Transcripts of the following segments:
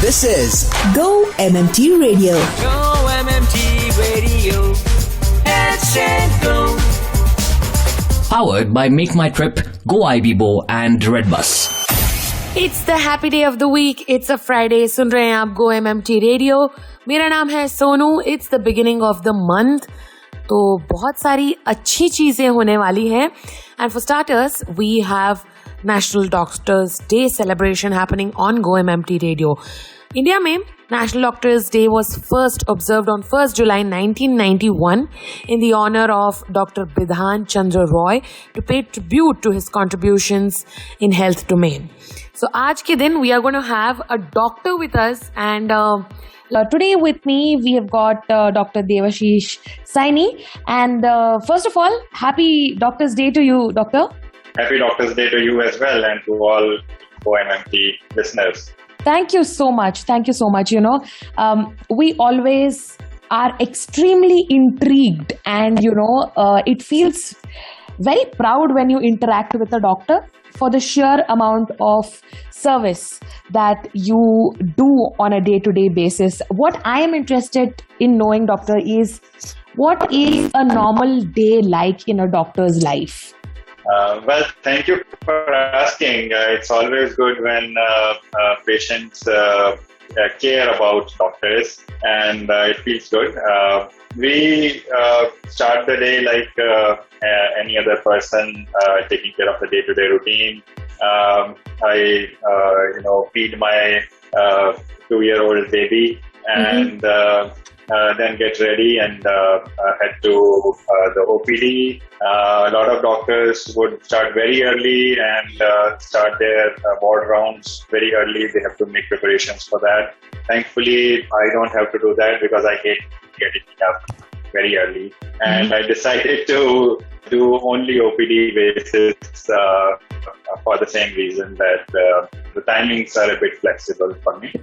This is Go-MMT Radio. Go-MMT Radio. Let's go. Powered by Make My Trip, Go IBBO and Redbus. It's the happy day of the week. It's a Friday. सुन रहे हैं आप Go-MMT Radio. मेरा नाम है Sonu. It's the beginning of the month. तो बहुत सारी अच्छी चीजें होने वाली हैं. And for starters, we have National Doctors Day celebration happening on Go-MMT Radio. India में National Doctors Day was first observed on 1st July 1991 in the honor of Dr. Bidhan Chandra Roy to pay tribute to his contributions in health domain. So आज के दिन we are going to have a doctor with us, and today with me we have got Dr. Devashish Saini. And first of all, happy Doctors Day to you, Doctor. Happy Doctors Day to you as well, and to all Go-MMT listeners. Thank you so much. Thank you so much. You know, we always are extremely intrigued, and it feels very proud when you interact with a doctor for the sheer amount of service that you do on a day-to-day basis. What I am interested in knowing, doctor, is what is a normal day like in a doctor's life? Well, thank you for asking. It's always good when patients care about doctors, and it feels good. We start the day like any other person, taking care of the day-to-day routine. I feed my 2-year-old baby, and then get ready and head to the OPD. A lot of doctors would start very early and start their ward rounds very early. They have to make preparations for that. Thankfully, I don't have to do that because I hate getting up very early. And I decided to do only OPD basis for the same reason that the timings are a bit flexible for me.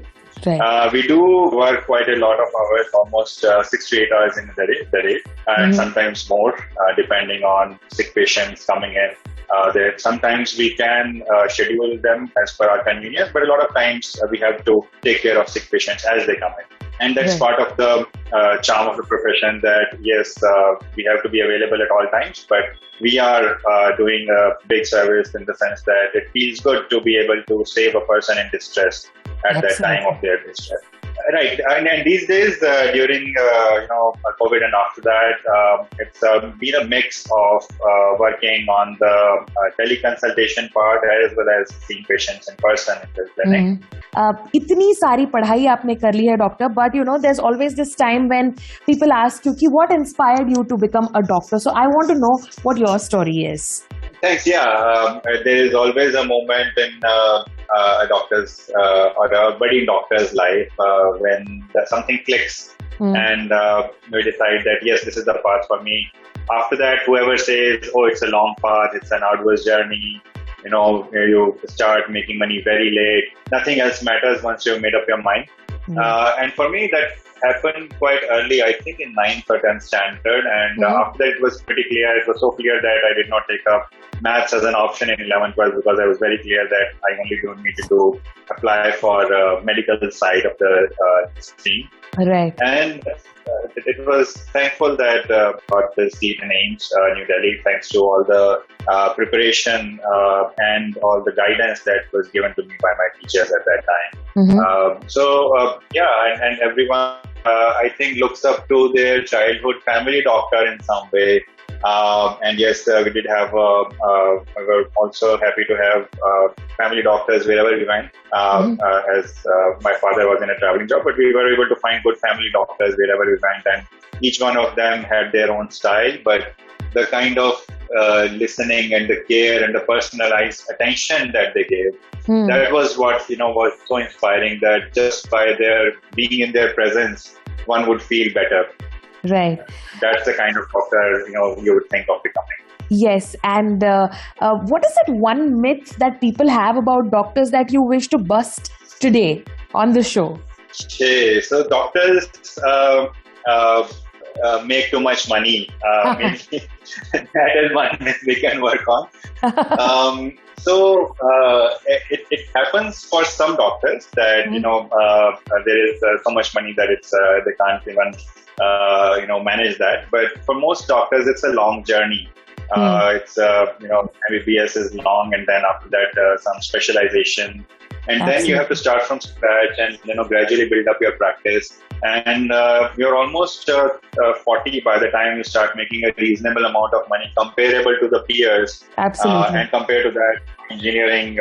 Right. We do work quite a lot of hours, almost 6 to 8 hours in the day, and sometimes more, depending on sick patients coming in. Sometimes we can schedule them as per our convenience, but a lot of times we have to take care of sick patients as they come in. And that's part of the charm of the profession, that yes, we have to be available at all times, but we are doing a big service in the sense that it feels good to be able to save a person in distress at that time of their distress. Right, and these days during COVID and after that, it's been a mix of working on the teleconsultation part as well as seeing patients in person in the clinic. इतनी सारी पढ़ाई आपने कर ली है doctor, but there's always this time when people ask you कि what inspired you to become a doctor. So I want to know what your story is. Thanks. Yeah, there is always a moment in a doctor's or a budding doctor's life when something clicks and we decide that yes, this is the path for me. After that, whoever says, oh, it's a long path, it's an arduous journey, you start making money very late, nothing else matters once you've made up your mind. And for me, that happened quite early, I think in 9th or 10th standard, and after that it was pretty clear. It was so clear that I did not take up maths as an option in 11th, 12th because I was very clear that I only don't need to apply for medical side of the stream. Right. And it was thankful that got the seat in AIIMS, New Delhi, thanks to all the preparation and all the guidance that was given to me by my teachers at that time. And everyone I think looks up to their childhood family doctor in some way. And yes, we did have, we were also happy to have family doctors wherever we went, as my father was in a traveling job, but we were able to find good family doctors wherever we went, and each one of them had their own style, but the kind of listening and the care and the personalized attention that they gave, that was what, was so inspiring, that just by their being in their presence, one would feel better. Right. That's the kind of doctor, you would think of becoming. Yes. And what is that one myth that people have about doctors that you wish to bust today on the show? Okay. So doctors make too much money. Maybe that is one myth we can work on. So it happens for some doctors that there is so much money that it's they can't even manage that. But for most doctors, it's a long journey. It's MBBS is long, and then after that some specialization, and then you have to start from scratch and gradually build up your practice. And you're almost 40 by the time you start making a reasonable amount of money comparable to the peers. Absolutely. And compared to that, engineering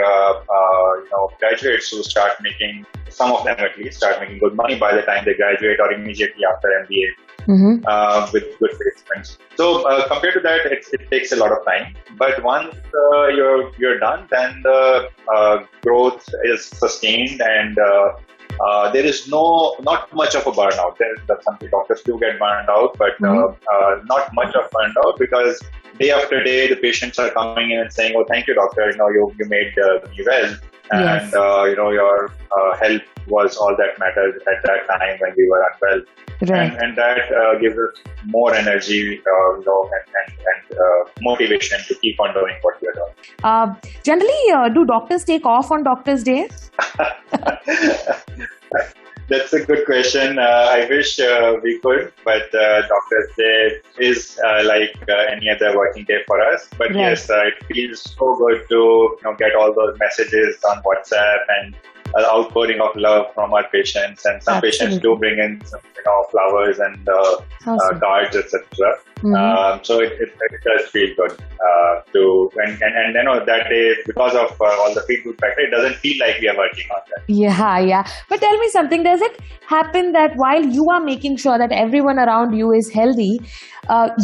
graduates who start making, some of them at least, start making good money by the time they graduate or immediately after MBA. With good placements. So compared to that, it takes a lot of time. But once you're done, then the growth is sustained, and there is not much of a burnout. Some doctors do get burned out, but not much of burnout, because day after day the patients are coming in and saying, "Oh, thank you, doctor. You made me well." And your health was all that mattered at that time when we were unwell. Right. And that gives us more energy, and motivation to keep on doing what we are doing. Generally, do doctors take off on Doctor's Day? That's a good question. I wish we could, but Doctor's Day is like any other working day for us. But Right. yes, it feels so good to get all those messages on WhatsApp and outpouring of love from our patients. And some patients do bring in some flowers and Awesome. cards, etc. So it does feel good and that day, because of all the feedback factor, it doesn't feel like we are working on that. Yeah. But tell me something. Does it happen that while you are making sure that everyone around you is healthy,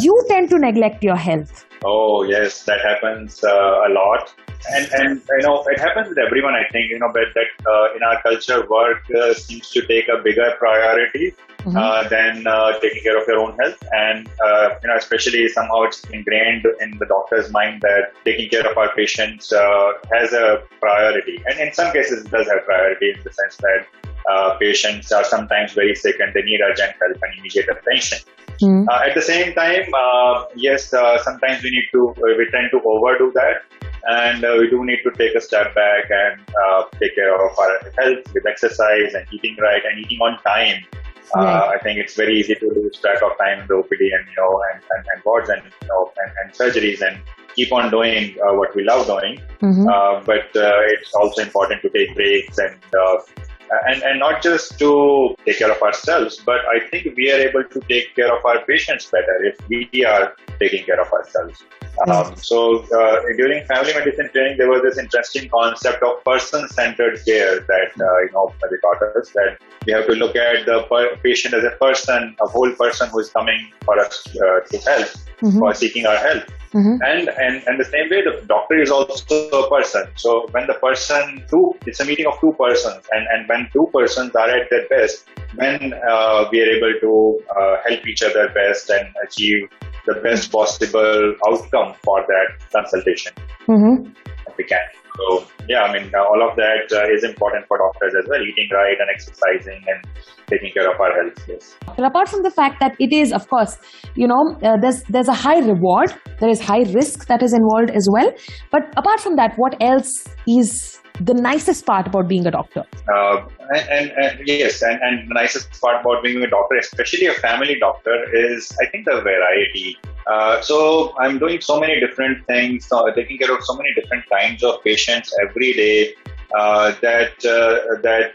you tend to neglect your health? Oh yes, that happens a lot, and it happens with everyone. I think but that in our culture, work seems to take a bigger priority than taking care of your own health, and especially somehow it's ingrained in the doctor's mind that taking care of our patients has a priority, and in some cases it does have priority in the sense that patients are sometimes very sick and they need urgent help and immediate attention. At the same time, yes, sometimes we tend to overdo that, and we do need to take a step back and take care of our health with exercise and eating right and eating on time. Right. I think it's very easy to lose track of time in the OPD and wards and surgeries and keep on doing what we love doing. But it's also important to take breaks and not just to take care of ourselves, but I think we are able to take care of our patients better if we are taking care of ourselves. So during family medicine training, there was this interesting concept of person-centered care that they taught us, that we have to look at the patient as a person, a whole person who is coming for us to help, for seeking our help. And the same way, the doctor is also a person. So when it's a meeting of two persons, and when two persons are at their best, when we are able to help each other best and achieve the best possible outcome for that consultation, we can. So yeah, all of that is important for doctors as well, eating right and exercising and taking care of our health. Yes. Well, apart from the fact that it is, of course, there's a high reward, there is high risk that is involved as well. But apart from that, what else is the nicest part about being a doctor? Yes, and the nicest part about being a doctor, especially a family doctor, is I think the variety. So I'm doing so many different things, taking care of so many different kinds of patients every day, that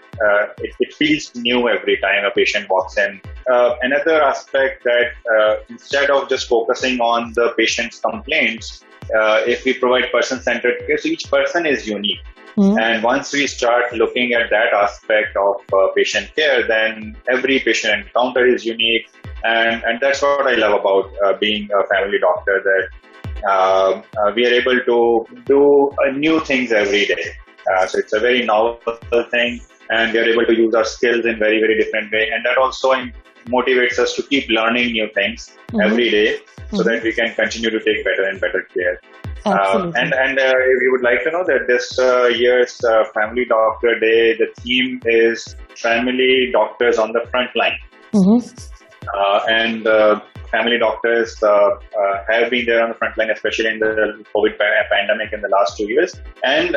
it feels new every time a patient walks in. Another aspect that instead of just focusing on the patient's complaints, if we provide person-centered care, so each person is unique. And once we start looking at that aspect of patient care, then every patient encounter is unique. And that's what I love about being a family doctor, that we are able to do new things every day. So it's a very novel thing, and we are able to use our skills in very, very different way. And that also motivates us to keep learning new things every day, so that we can continue to take better and better care. And we would like to know that this year's Family Doctor Day, the theme is Family Doctors on the Front Line. and family doctors have been there on the front line, especially in the COVID pandemic in the last 2 years. And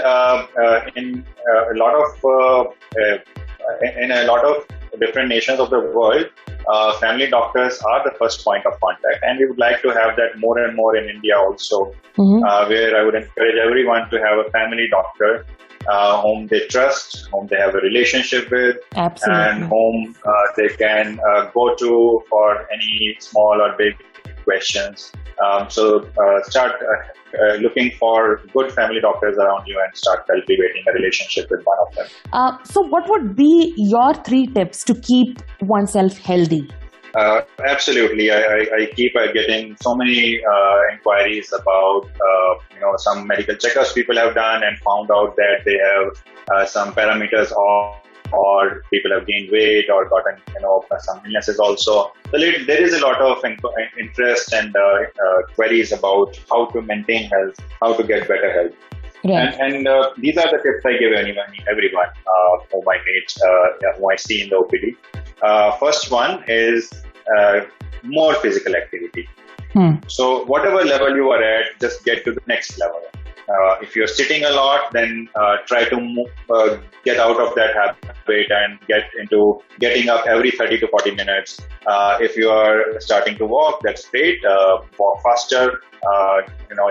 in a lot of different nations of the world, family doctors are the first point of contact, and we would like to have that more and more in India also, where I would encourage everyone to have a family doctor whom they trust, whom they have a relationship with, Absolutely. and whom they can go to for any small or big questions. So start looking for good family doctors around you and start cultivating a relationship with one of them. So what would be your 3 tips to keep oneself healthy? Absolutely. I keep getting so many inquiries about some medical checkups people have done and found out that they have some parameters off, or people have gained weight or gotten some illnesses also. So there is a lot of interest and queries about how to maintain health, how to get better health. Right. And these are the tips I give everyone whom I meet, whom I see in the OPD. First one is more physical activity. So whatever level you are at, just get to the next level. If you're sitting a lot, then try to get out of that habit and get into getting up every 30 to 40 minutes. If you are starting to walk, that's great. Walk faster.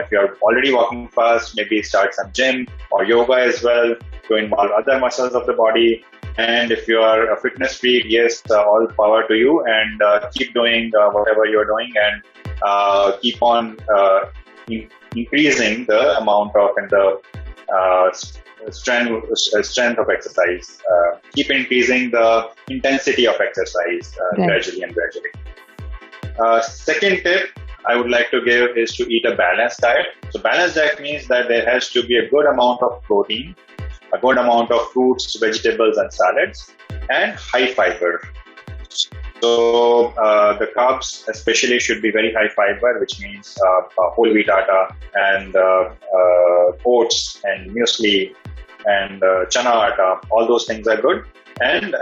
If you're already walking fast, maybe start some gym or yoga as well to involve other muscles of the body. And if you are a fitness freak, yes, all power to you, and keep doing whatever you're doing, and keep on increasing the amount of and the strength of exercise. Keep increasing the intensity of exercise gradually. Second tip I would like to give is to eat a balanced diet. So balanced diet means that there has to be a good amount of protein, a good amount of fruits, vegetables and salads, and high fiber. So the carbs especially should be very high fiber, which means whole wheat atta and oats and muesli and chana atta. All those things are good. And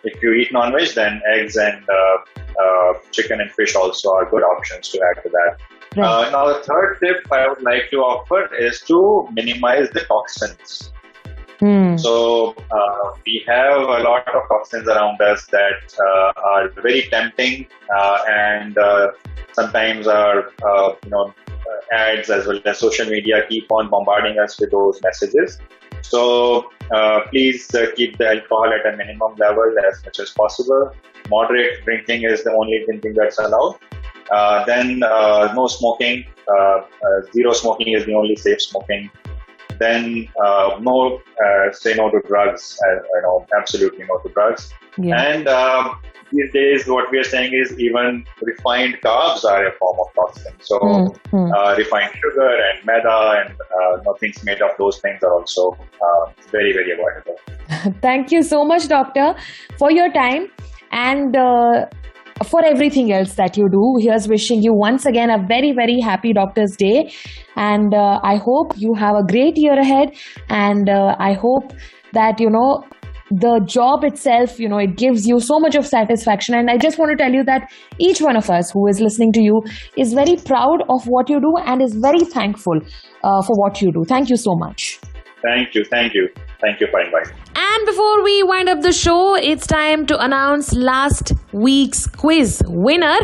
if you eat non-veg, then eggs and chicken and fish also are good options to add to that. Right. Now the third tip I would like to offer is to minimize the toxins. So we have a lot of toxins around us that are very tempting, and sometimes our ads as well as social media keep on bombarding us with those messages. So please keep the alcohol at a minimum level as much as possible. Moderate drinking is the only drinking that's allowed. Then no smoking. Zero smoking is the only safe smoking. Then say no to drugs. Absolutely no to drugs. Yeah. And these days, what we are saying is even refined carbs are a form of toxin. So refined sugar and maida and things made of those things are also very, very avoidable. Thank you so much, Doctor, for your time and for everything else that you do. Here's wishing you once again a very, very happy Doctor's Day. And I hope you have a great year ahead. And I hope that, the job itself, it gives you so much of satisfaction. And I just want to tell you that each one of us who is listening to you is very proud of what you do and is very thankful for what you do. Thank you so much. Thank you for inviting. And before we wind up the show, it's time to announce last week's quiz winner,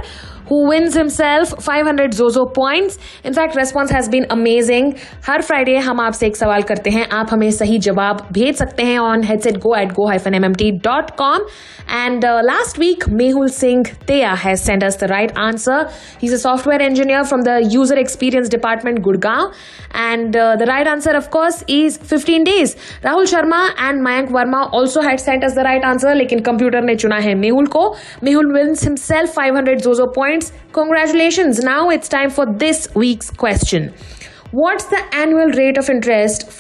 who wins himself 500 Zozo points. In fact, response has been amazing. Her Friday हम आपसे एक सवाल करते हैं, आप हमें सही जवाब भेज सकते हैं on headsetgo@go-mmt.com. And last week, Mehul Singh Teya has sent us the right answer. He's a software engineer from the User Experience Department, Gurgaon. And the right answer, of course, is 15 days. Rahul Sharma and Mayank Verma also had sent us the right answer, लेकिन computer ने चुना है Mehul को. Mehul wins himself 500 Zozo points. Congratulations. Now it's time for this week's question. What's the annual rate of interest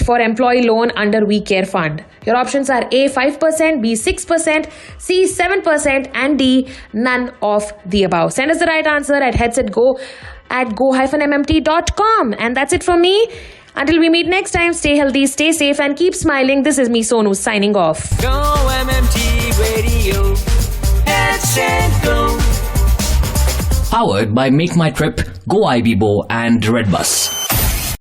for employee loan under We Care Fund? Your options are A 5%, B 6%, C 7%, and D none of the above. Send us the right answer at headsetgo@go-mmt.com. And that's it from me. Until we meet next time, stay healthy, stay safe, and keep smiling. This is me, Sonu, signing off. GO-MMT Radio. Let's go. Powered by Make My Trip, Go Ibibo and Redbus.